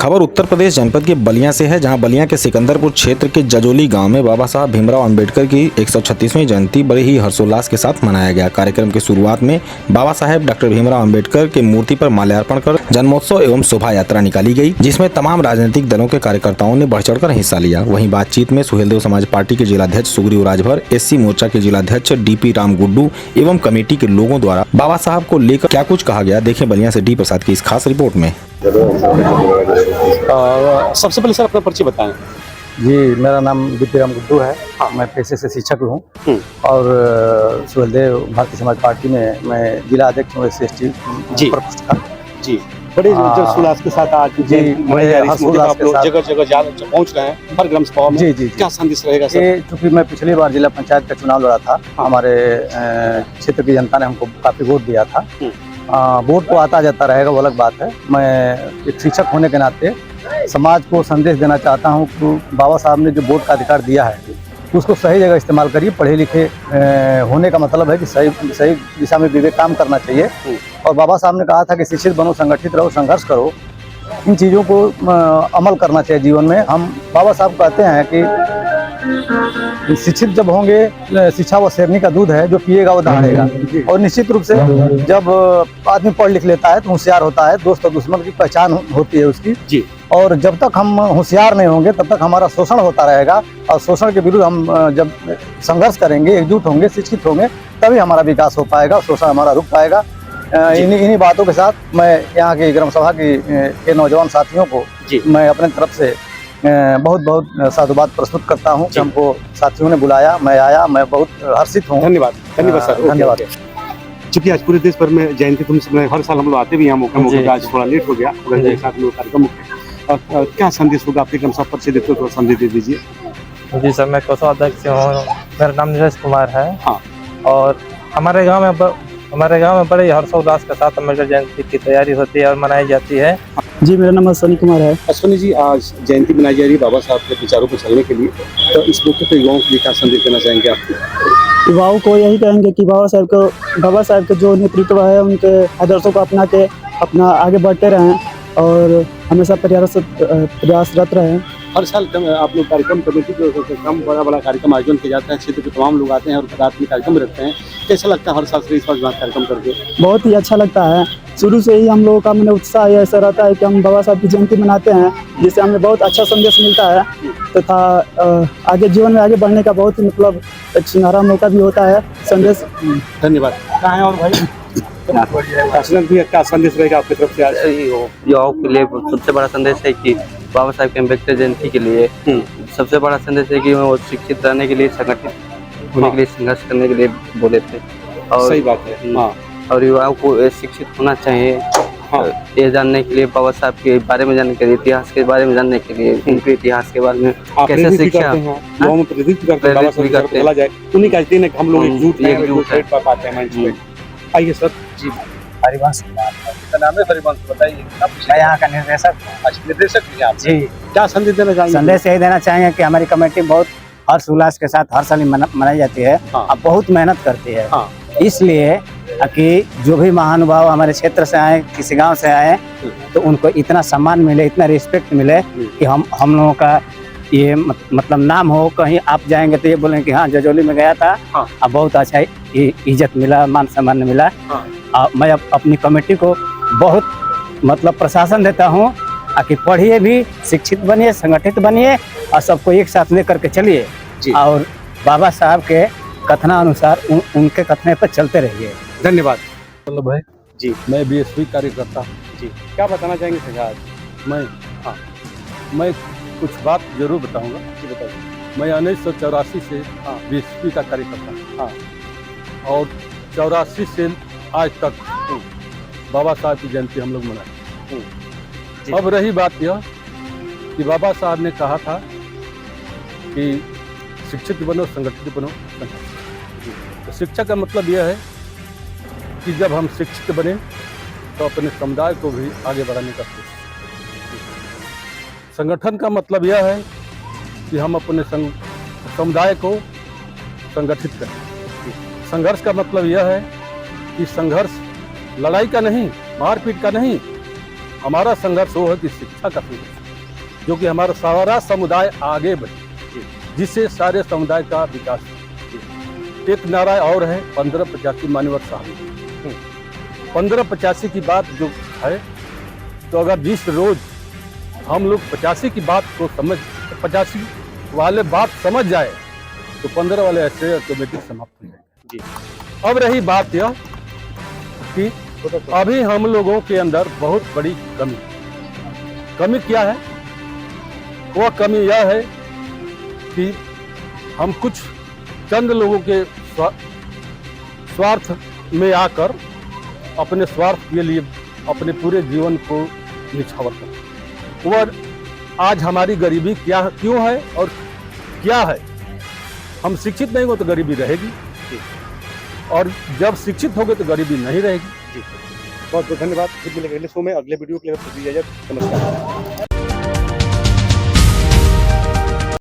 खबर उत्तर प्रदेश जनपद के बलिया से है, जहां बलिया के सिकंदरपुर क्षेत्र के जजोली गांव में बाबा साहब भीमराव अंबेडकर की 136वीं जयंती बड़े ही हर्षोल्लास के साथ मनाया गया। कार्यक्रम की शुरुआत में बाबा साहेब डॉक्टर भीमराव अंबेडकर की मूर्ति पर माल्यार्पण कर जन्मोत्सव एवं शोभा यात्रा निकाली गई, जिसमें तमाम राजनीतिक दलों के कार्यकर्ताओं ने बढ़ चढ़कर हिस्सा लिया। वहीं बातचीत में सुहेलदेव समाज पार्टी के जिलाध्यक्ष सुग्रीव राजभर, SC मोर्चा के जिलाध्यक्ष DP राम गुड्डू एवं कमेटी के लोगों द्वारा बाबा साहब को लेकर क्या कुछ कहा गया, देखें बलिया से डी प्रसाद की इस खास रिपोर्ट में। सबसे पहले सर अपना परिचय बताएं। जी, मेरा नाम DP राम गुड्डू है। मैं पेशे से शिक्षक हूँ और सुहेलदेव भारतीय समाज पार्टी में मैं जिला अध्यक्ष हूँ SC प्रकोष्ठ का। जी, बड़े हर्षोल्लास के साथ आज जी हर्षोल्लास के साथ जगह जगह पहुँच रहे हैं हर ग्राम सभा में। जी, क्या संदेश रहेगा सर? क्योंकि मैं पिछली बार जिला पंचायत का चुनाव लड़ा था, हमारे क्षेत्र की जनता ने हमको काफी वोट दिया था। वोट तो आता जाता रहेगा, वो अलग बात है। मैं एक शिक्षक होने के नाते समाज को संदेश देना चाहता हूँ कि बाबा साहब ने जो वोट का अधिकार दिया है उसको सही जगह इस्तेमाल करिए। पढ़े लिखे होने का मतलब है कि सही दिशा में विवेक काम करना चाहिए। और बाबा साहब ने कहा था कि शिक्षित बनो, संगठित रहो, संघर्ष करो। इन चीज़ों को अमल करना चाहिए जीवन में। हम बाबा साहब कहते हैं कि शिक्षित जब होंगे, शिक्षा वो शेरनी का दूध है, जो पिएगा वो दहाड़ेगा। और निश्चित रूप से जब आदमी पढ़ लिख लेता है तो होशियार होता है, दोस्त और दुश्मन की पहचान होती है उसकी जी। और जब तक हम होशियार नहीं होंगे तब तक हमारा शोषण होता रहेगा, और शोषण के विरुद्ध हम जब संघर्ष करेंगे, एकजुट होंगे, शिक्षित होंगे, तभी हमारा विकास हो पाएगा, शोषण हमारा रुक पाएगा। इन्हीं बातों के साथ मैं यहाँ की ग्राम सभा के नौजवान साथियों को मैं अपने तरफ से बहुत साधुवाद प्रस्तुत करता हूँ कि हमको साथियों ने बुलाया, मैं आया, मैं बहुत हर्षित हूँ। धन्यवाद सर, धन्यवाद। चूंकि आज पूरे देश भर में जयंती तुम हर साल हम लोग आते भी हैं, मौका आज थोड़ा लेट हो गया, कार्यक्रम क्या संदेश होगा आपके ग्राम सभा परिचय देते हो, थोड़ा संदेश दे दीजिए। जी सर, मैं कोषाध्यक्ष हूँ, मेरा नाम नीरज कुमार है। हाँ, और हमारे गांव में बड़े हर्षोल्लास के साथ अम्बेडकर जयंती की तैयारी होती है और मनाई जाती है। जी, मेरा नाम अश्विनी कुमार है। अश्विनी जी, आज जयंती मनाई जा रही है बाबा साहब के विचारों पर चलने के लिए, तो इस मौके पर युवाओं के लिए क्या संदेश देना चाहेंगे आप? युवाओं को यही कहेंगे कि बाबा साहब के जो नेतृत्व है, उनके आदर्शों को अपना के अपना आगे बढ़ते रहें और हमेशा प्रयासरत रहें। हर साल आप लोग कार्यक्रम कमेटी के बड़ा कार्यक्रम आयोजन किया जाता है, क्षेत्र के तमाम लोग आते हैं और रात में कार्यक्रम रखते हैं। कैसा लगता है हर साल से इस बार कार्यक्रम करके? बहुत ही अच्छा लगता है। शुरू से ही हम लोगों का मैंने उत्साह ऐसा रहता है कि हम बाबा साहब की जयंती मनाते हैं, जिससे हमें बहुत अच्छा संदेश मिलता है तथा आगे जीवन में आगे बढ़ने का बहुत ही मतलब एक सुनहरा मौका भी होता है। संदेश। धन्यवाद। कहाँ है और भाई भी क्या संदेश रहेगा आपकी तरफ से? आज युवाओं के लिए सबसे बड़ा संदेश है कि बाबा साहब के अम्बेडकर जयंती के लिए सबसे बड़ा संदेश है कि वो शिक्षित रहने के लिए, संगठित होने के लिए, संघर्ष करने के लिए बोले थे। और सही बात है। हाँ। और युवाओं को शिक्षित होना चाहिए। हाँ। ये जानने के लिए, बाबा साहब के बारे में जानने के लिए, इतिहास के बारे में जानने के लिए, उनके इतिहास के बारे में कैसे शिक्षा युवाओं में प्रेरित करते हैं, बाबा साहब चला जाए, उन्हीं का दिन है हम लोग एकजुट पाते हैं मंच पे। आइए सर। जी, हरिवंश नाम है। हरिवंश, बताइए। मैं यहाँ का निर्देशक भी आप जी। क्या संदेश देना चाहेंगे? संदेश यही देना चाहेंगे कि हमारी कमेटी बहुत हर्ष उल्लास के साथ हर साल मनाई जाती है। अब बहुत मेहनत करती है। इसलिए कि जो भी महानुभाव हमारे क्षेत्र से आए, किसी गांव से आए, तो उनको इतना सम्मान मिले, इतना रिस्पेक्ट मिले कि हम लोगों का ये मतलब नाम हो। कहीं आप जाएंगे तो ये बोलेंगे कि हाँ, जजोली में गया था। अब बहुत अच्छा इज्जत मिला, मान सम्मान मिला। मैं अपनी कमेटी को बहुत मतलब प्रशासन देता हूँ कि पढ़िए भी, शिक्षित बनिए, संगठित बनिए और सबको एक साथ लेकर के चलिए और बाबा साहब के कथनानुसार उनके कथने पर चलते रहिए। धन्यवाद। चलो भाई जी, मैं BSP कार्यकर्ता हूँ जी। क्या बताना चाहेंगे सर? मैं कुछ बात जरूर बताऊंगा। जी, बताइए। मैं 1984 से BSP का कार्यकर्ता हूँ और 84 से आज तक बाबा साहब की जयंती हम लोग मनाए। अब रही बात यह कि बाबा साहब ने कहा था कि शिक्षित बनो, संगठित बनो। तो शिक्षा का मतलब यह है कि जब हम शिक्षित बने तो अपने समुदाय को भी आगे बढ़ाने का कोशिश। संगठन का मतलब यह है कि हम अपने समुदाय को संगठित करें। संघर्ष का मतलब यह है कि संघर्ष लड़ाई का नहीं, मारपीट का नहीं, हमारा संघर्ष वो है कि शिक्षा का संघर्ष, जो कि हमारा सारा समुदाय आगे बढ़े, जिससे सारे समुदाय का विकास हो। एक नारा और है 1585 मान्यवर साहब, 1585 की बात जो है, तो अगर जिस रोज हम लोग 85 की बात को 85 वाले बात समझ जाए तो 15 वाले ऐसे ऑटोमेटिक समाप्त हो जाएंगे। अब रही बात यह कि अभी हम लोगों के अंदर बहुत बड़ी कमी क्या है? वह कमी यह है कि हम कुछ चंद लोगों के स्वार्थ में आकर अपने स्वार्थ के लिए अपने पूरे जीवन को निछावर कर। वह आज हमारी गरीबी क्यों है और क्या है? हम शिक्षित नहीं हो तो गरीबी रहेगी, और जब शिक्षित हो गए तो गरीबी नहीं रहेगी। बहुत बहुत धन्यवाद। फिर मिलेंगे अगले शो में, अगले वीडियो के लिए। नमस्कार।